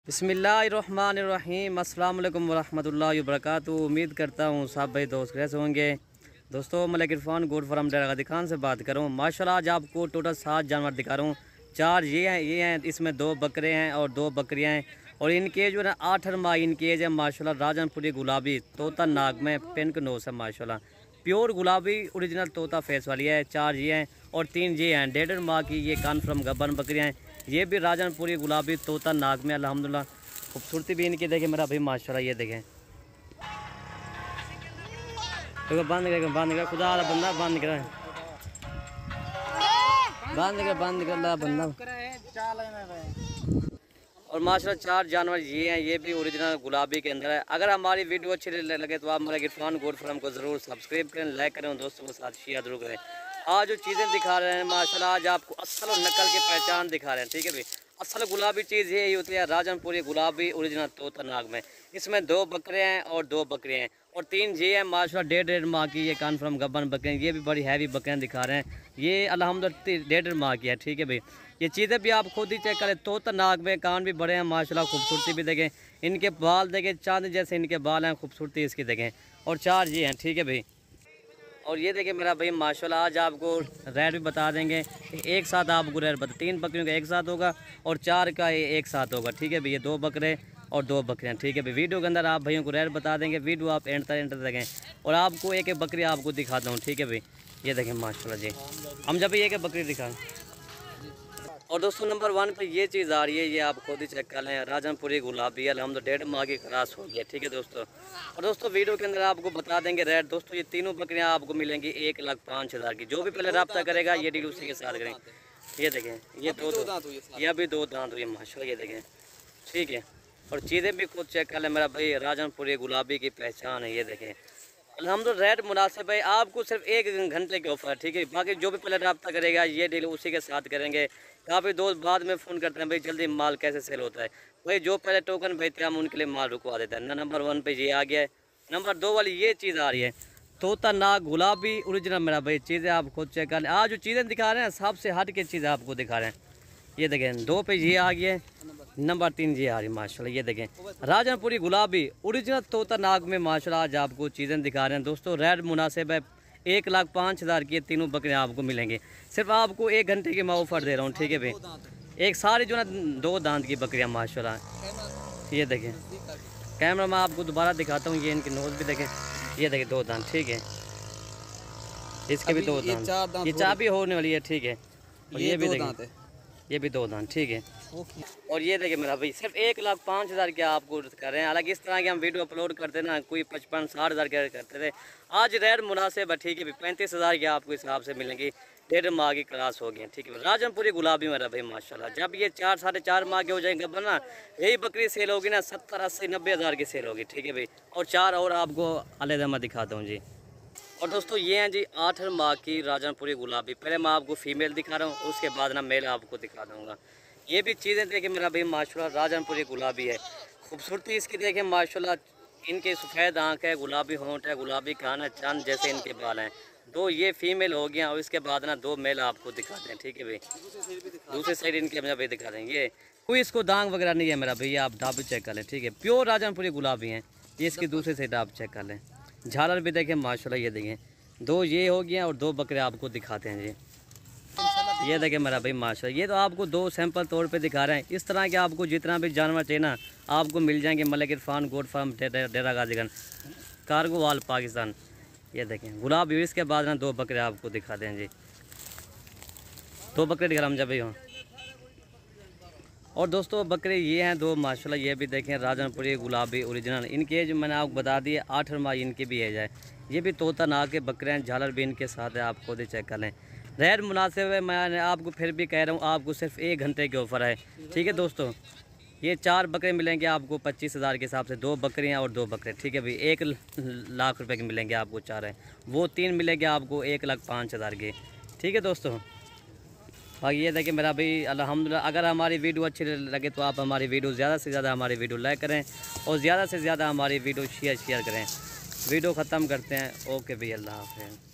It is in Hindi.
बिस्मिल्लाहिर्रहमानिर्रहीम अस्सलाम वालेकुम वरहमतुल्लाहि वबरकातुहू। उम्मीद करता हूँ सब भाई दोस्त कैसे होंगे। दोस्तों मैं इरफान गोड फार्म डेरा खान से बात करूँ। माशाल्लाह आज आपको टोटल 7 जानवर दिखा रहा हूँ। 4 ये हैं, इसमें 2 बकरे हैं और 2 बकरियाँ हैं। और इनके जो है 8 माह इनकी एज है माशाल्लाह। राजनपुरी गुलाबी तोता नाग में पिंक नोस है माशाल्लाह। प्योर गुलाबी ओरिजिनल तोता फेस वाली है। 4 ये हैं और 3 ये हैं। 1.5 माह की ये कन्फर्म गब्बन बकरियाँ हैं। ये भी राजनपुरी गुलाबी तोता नाग में अल्हम्दुलिल्लाह। खूबसूरती भी इनकी देखें मेरा भाई माशाल्लाह। ये देखें तो बंद कर खुदा वाला बंदा बंद कर बंदा। और माशाल्लाह 4 जानवर ये हैं। ये भी ओरिजिनल गुलाबी के अंदर है। अगर हमारी वीडियो अच्छी लगे तो आप हमारे इरफान गोड फार्म को ज़रूर सब्सक्राइब करें, लाइक करें और दोस्तों के साथ शेयर जरूर करें। आज जो चीज़ें दिखा रहे हैं माशाल्लाह आज आपको असल और नकल की पहचान दिखा रहे हैं। ठीक है भाई, असल गुलाबी चीज़ यही होती है राजनपुरी गुलाबी ओरिजिनल तोता नाग में। इसमें 2 बकरे हैं और 2 बकरियाँ हैं और 3 ये हैं माशाल्लाह। 1.5 माह की ये कन्फर्म गब्बन बकरियाँ। ये भी बड़ी हैवी बकरियाँ दिखा रहे हैं। ये अल्हम्दुलिल्लाह 1.5 माह की है। ठीक है भाई, ये चीज़ें भी आप खुद ही चेक करें। तोता नाग में कान भी बड़े हैं माशाल्लाह। खूबसूरती भी देखें, इनके बाल देखें चांद जैसे इनके बाल हैं। खूबसूरती इसकी देखें। और 4 ये हैं। ठीक है भाई, और ये देखिए मेरा भाई माशाल्लाह आज आपको रेट भी बता देंगे कि एक साथ आपको रेट बता। 3 बकरियों का एक साथ होगा और 4 का एक साथ होगा। ठीक है भाई, ये 2 बकरे और 2 बकरियाँ। ठीक है भाई, वीडियो के अंदर आप भाइयों को रेट बता देंगे। वीडियो आप एंड तक देखें और आपको एक बकरी आपको दिखाता हूँ। ठीक है भाई, ये देखें माशाल्लाह जी। हम जब एक बकरी दिखाएं और दोस्तों नंबर 1 पे ये चीज़ आ रही है। ये आप खुद ही चेक कर लें। राजनपुरी गुलाबी है। हम तो 1.5 माह की क्रॉस हो गया। ठीक है दोस्तों, और दोस्तों वीडियो के अंदर आपको बता देंगे रेट। दोस्तों ये तीनों बकरियां आपको मिलेंगी 1,05,000 की। जो भी पहले रब्ता करेगा ये डील उसी के साथ करें। ये देखें, ये भी 2 दांत हुई माशाल्लाह। ये देखें, ठीक है, और चीज़ें भी खुद चेक कर लें मेरा भाई। राजनपुरी गुलाबी की पहचान है। ये देखें अल्हम्दुलिल्लाह रेट मुनासिब है। आपको सिर्फ 1 घंटे के ऑफर। ठीक है, बाकी जो भी पहले रब्ता करेगा ये डील उसी के साथ करेंगे। काफ़ी दोस्त बाद में फ़ोन करते हैं भाई जल्दी माल कैसे सेल होता है। भाई जो पहले टोकन भेजते हैं हम उनके लिए माल रुकवा देते हैं। नंबर 1 पे ये आ गया है। नंबर 2 वाली ये चीज़ आ रही है तोता नाग गुलाबी ओरिजिनल मेरा भाई। चीज़ें आप खुद चेक कर लें। आज जो चीज़ें दिखा रहे हैं सबसे हट के चीज़ें आपको दिखा रहे हैं। ये देखें 2 पे ये आ गया है। नंबर 3 ये आ रही है माशाल्लाह। ये देखें राजनपुरी गुलाबी ओरिजिनल तोता नाग में माशाल्लाह आज आपको चीज़ें दिखा रहे हैं। दोस्तों रेट मुनासिब है। 1,05,000 की 3 बकरियाँ आपको मिलेंगी। सिर्फ आपको 1 घंटे की मैं ऑफर दे रहा हूँ। ठीक है भाई, एक सारी जो ना 2 दांत की बकरियाँ माशाल्लाह। ये देखें कैमरा मैं आपको दोबारा दिखाता हूँ। ये इनकी नोज भी देखें। ये देखें 2 दांत। ठीक है, इसके भी 2 दांत। ये 4 भी होने वाली है। ठीक है, और ये भी देखें ये भी 2 दांत। ठीक है, और ये देखिए मेरा भाई सिर्फ 1,05,000 के आपको कर रहे हैं। हालांकि इस तरह के हम वीडियो अपलोड करते ना कोई 55-60 के करते थे। आज रेट मुनासिब है। ठीक है भाई, 35,000 के आपको हिसाब से मिलेंगी। 1.5 माह की क्लास हो गई। ठीक है, राजनपुरी गुलाबी मेरा भाई माशाल्लाह। जब ये 4-4.5 माह के हो जाएंगे ना यही बकरी सेल होगी ना 70-80-90 की सेल होगी। ठीक है भाई, और 4 और आपको अलग मैं दिखाता हूँ जी। और दोस्तों ये हैं जी 8 माह की राजनपुरी गुलाबी। पहले मैं आपको फीमेल दिखा रहा हूँ, उसके बाद ना मेल आपको दिखा दूँगा। ये भी चीज़ें देखें मेरा भाई माशाल्लाह राजनपुरी गुलाबी है। खूबसूरती इसकी देखें माशाल्लाह। इनके सफ़ेद आँख है, गुलाबी होंठ है, गुलाबी कान है, चांद जैसे इनके बाल हैं। 2 ये फीमेल हो गया और इसके बाद ना 2 मेल आपको दिखाते हैं। ठीक है भाई, दूसरी साइड इनके अपना भाई दिखा दें। ये कोई इसको दाग वगैरह नहीं है मेरा भैया। आप ढाबी चेक कर लें। ठीक है, प्योर राजनपुरी गुलाबी हैं। ये इसकी दूसरी साइड आप चेक कर लें। झालर भी देखें माशाल्लाह। ये देखें 2 ये हो गया और 2 बकरे आपको दिखाते हैं जी। ये देखें मेरा भाई माशाल्लाह। ये तो आपको 2 सैंपल तौर पे दिखा रहे हैं। इस तरह के आपको जितना भी जानवर चाहिए ना आपको मिल जाएंगे। इरफान गोड फार्म डेरा गाजीगंज कार्गो वाल पाकिस्तान। ये देखें गुलाब इसके बाद ना 2 बकरे आपको दिखाते हैं जी। 2 बकरे दिखा हम जब भी हों। और दोस्तों बकरे ये हैं 2 माशाल्लाह। ये भी देखें राजनपुरी गुलाबी ओरिजिनल। इनकी एज मैंने आपको बता दी है 8 माह इनकी भी एज है। ये भी तोता नाग के बकरे हैं। झालर भी इनके साथ है। आप खुद ही चेक कर लें। रेट मुनासिब है। मैं आपको फिर भी कह रहा हूँ आपको सिर्फ 1 घंटे के ऑफ़र है। ठीक है दोस्तों, ये 4 बकरे मिलेंगे आपको 25,000 के हिसाब से। 2 बकरियाँ और 2 बकरे। ठीक है भाई, 1 लाख रुपए के मिलेंगे आपको 4 है। वो 3 मिलेंगे आपको 1,05,000 के। ठीक है दोस्तों, बाकी ये देखिए मेरा भाई अल्हम्दुलिल्लाह। अगर हमारी वीडियो अच्छी लगे तो आप हमारी वीडियो ज़्यादा से ज़्यादा हमारी वीडियो लाइक करें और ज़्यादा से ज़्यादा हमारी वीडियो शेयर करें। वीडियो ख़त्म करते हैं। ओके भाई, अल्लाह हाफ़िज़।